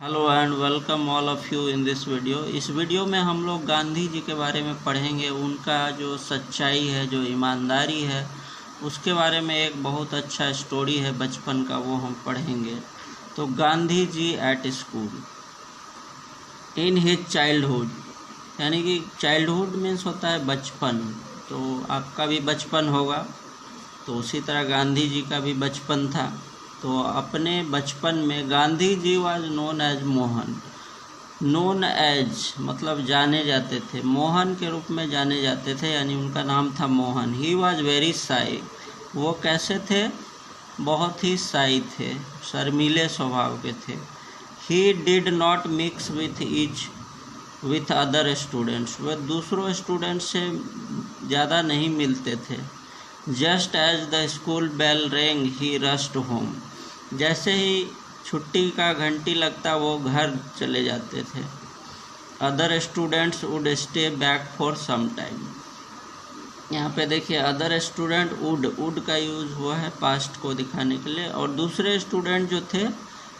Hello and welcome all of you in this video. इस video में हम लोग गांधी जी के बारे में पढ़ेंगे। उनका जो सच्चाई है, जो ईमानदारी है, उसके बारे में एक बहुत अच्छा स्टोरी है बचपन का, वो हम पढ़ेंगे। तो Gandhi ji at school in his childhood, यानी कि चाइल्डहुड मीन्स होता है बचपन। तो आपका भी बचपन होगा, तो उसी तरह गांधी जी का भी बचपन था। तो अपने बचपन में Gandhi ji was known as Mohan. Known as मतलब जाने जाते थे, मोहन के रूप में जाने जाते थे, यानी उनका नाम था Mohan. He was very Sai. वो कैसे थे? बहुत ही साई थे, शर्मीले स्वभाव के थे। He did not mix with other students. वह दूसरों स्टूडेंट्स से ज़्यादा नहीं मिलते थे। Just as the school bell rang he rushed home. जैसे ही छुट्टी का घंटी लगता वो घर चले जाते थे। Other students would stay back for some time. यहाँ पे देखिए, अदर स्टूडेंट वुड का यूज़ हुआ है पास्ट को दिखाने के लिए, और दूसरे स्टूडेंट जो थे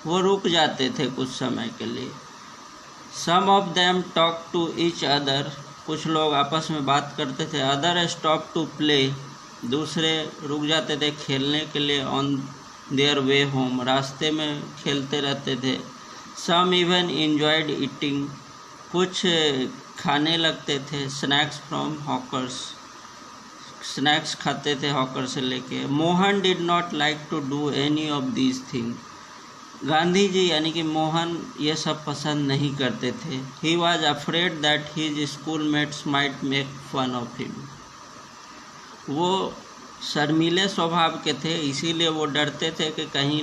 वो रुक जाते थे कुछ समय के लिए। Some of them talk to each other. कुछ लोग आपस में बात करते थे। Other stop to play. दूसरे रुक जाते थे खेलने के लिए। ऑन देयर वे होम, रास्ते में खेलते रहते थे। सम इवन इंजॉयड ईटिंग। कुछ खाने लगते थे। स्नैक्स फ्रॉम हॉकर्स, स्नैक्स खाते थे हॉकर से लेके। Mohan did not like to do any of these thing. Gandhi ji यानी कि मोहन ये सब पसंद नहीं करते थे। He was afraid that his schoolmates might make fun of him. वो शर्मीले स्वभाव के थे, इसीलिए वो डरते थे कि कहीं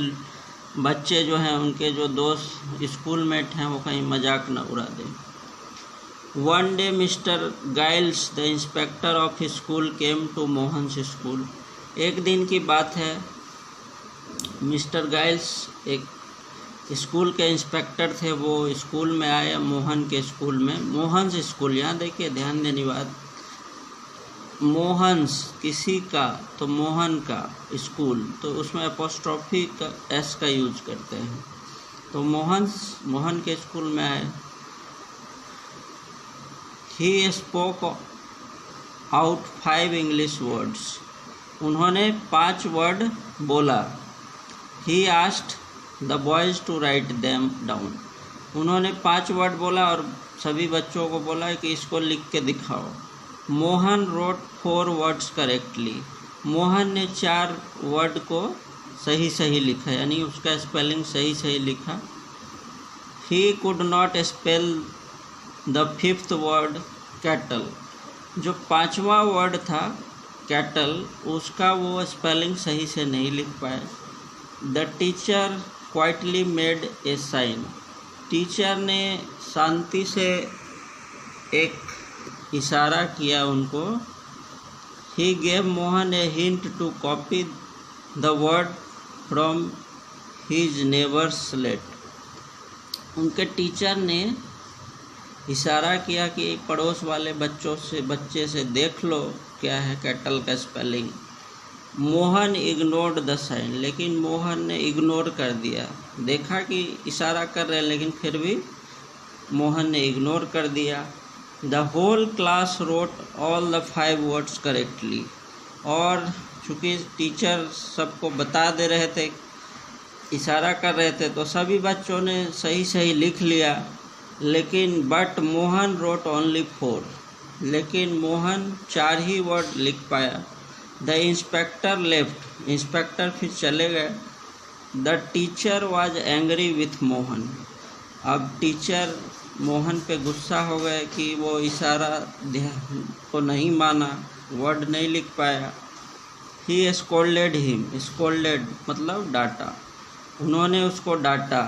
बच्चे जो हैं, उनके जो दोस्त स्कूलमेट हैं, वो कहीं मजाक न उड़ा दें। One day mister Giles the inspector of school came to Mohan's school. एक दिन की बात है, मिस्टर गाइल्स एक स्कूल के इंस्पेक्टर थे, वो स्कूल में आए, मोहन के स्कूल में। मोहन्स स्कूल, यहाँ देखिए ध्यान देने बात, मोहन्स किसी का, तो मोहन का स्कूल, तो उसमें अपोस्ट्रोफी का एस का यूज करते हैं। तो मोहन के स्कूल में आए। He spoke out 5 English words. उन्होंने 5 वर्ड बोला। He asked the boys to write them down. उन्होंने 5 वर्ड बोला और सभी बच्चों को बोला कि इसको लिख के दिखाओ। Mohan wrote 4 words correctly. Mohan ने 4 वर्ड को सही लिखा, यानी उसका स्पेलिंग सही लिखा। He could not spell the 5th word cattle. जो 5वां वर्ड था कैटल, उसका वो स्पेलिंग सही से नहीं लिख पाए। The teacher quietly made a sign. Teacher ने शांति से एक इशारा किया उनको। He gave Mohan a hint to copy the word from his neighbour's slate. उनके टीचर ने इशारा किया कि पड़ोस वाले बच्चे से देख लो क्या है कैटल का spelling. Mohan ignored the sign, लेकिन मोहन ने इग्नोर कर दिया। देखा कि इशारा कर रहे हैं, लेकिन फिर भी मोहन ने इग्नोर कर दिया। The whole class wrote all the 5 words correctly. और चूँकि टीचर सबको बता दे रहे थे, इशारा कर रहे थे, तो सभी बच्चों ने सही लिख लिया। लेकिन बट मोहन रोट ओनली 4। लेकिन मोहन 4 ही वर्ड लिख पाया। The inspector left. इंस्पेक्टर फिर चले गए। The teacher was angry with Mohan. अब टीचर मोहन पे गुस्सा हो गए कि वो इशारा को नहीं माना, वर्ड नहीं लिख पाया। ही स्कोल्डेड हिम। स्कोल्डेड मतलब डांटा। उन्होंने उसको डांटा।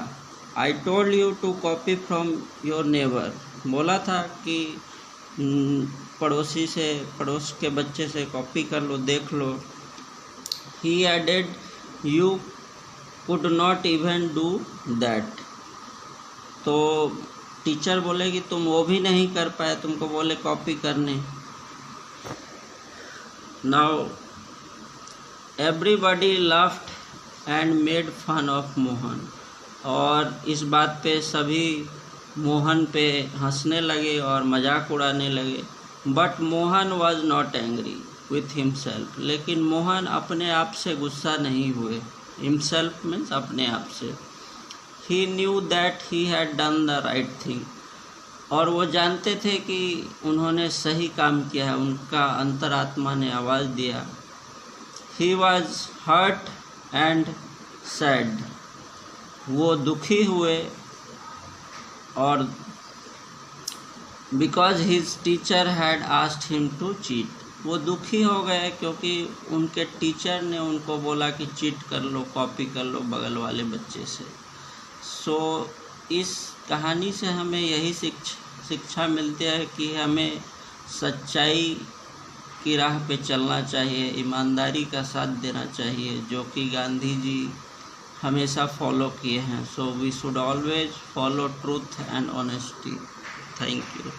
I told you to copy from your neighbour. बोला था कि पड़ोस के बच्चे से कॉपी कर लो, देख लो। He added you could not even do that. तो टीचर बोले कि तुम वो भी नहीं कर पाए, तुमको बोले कॉपी करने। Now everybody laughed and made fun of Mohan. और इस बात पे सभी मोहन पे हंसने लगे और मजाक उड़ाने लगे। But Mohan was not angry with himself, लेकिन मोहन अपने आप से गुस्सा नहीं हुए। हिमसेल्फ मीन्स अपने आप से। He knew that he had done the right thing, और वो जानते थे कि उन्होंने सही काम किया है। उनका अंतरात्मा ने आवाज़ दिया। He was hurt and sad, वो दुखी हुए, और because his teacher had asked him to cheat, वो दुखी हो गए क्योंकि उनके टीचर ने उनको बोला कि चीट कर लो, कॉपी कर लो बगल वाले बच्चे से। सो इस कहानी से हमें यही शिक्षा मिलती है कि हमें सच्चाई की राह पे चलना चाहिए, ईमानदारी का साथ देना चाहिए, जो कि गांधी जी हमेशा फॉलो किए हैं। So we should always follow truth and honesty. Thank you.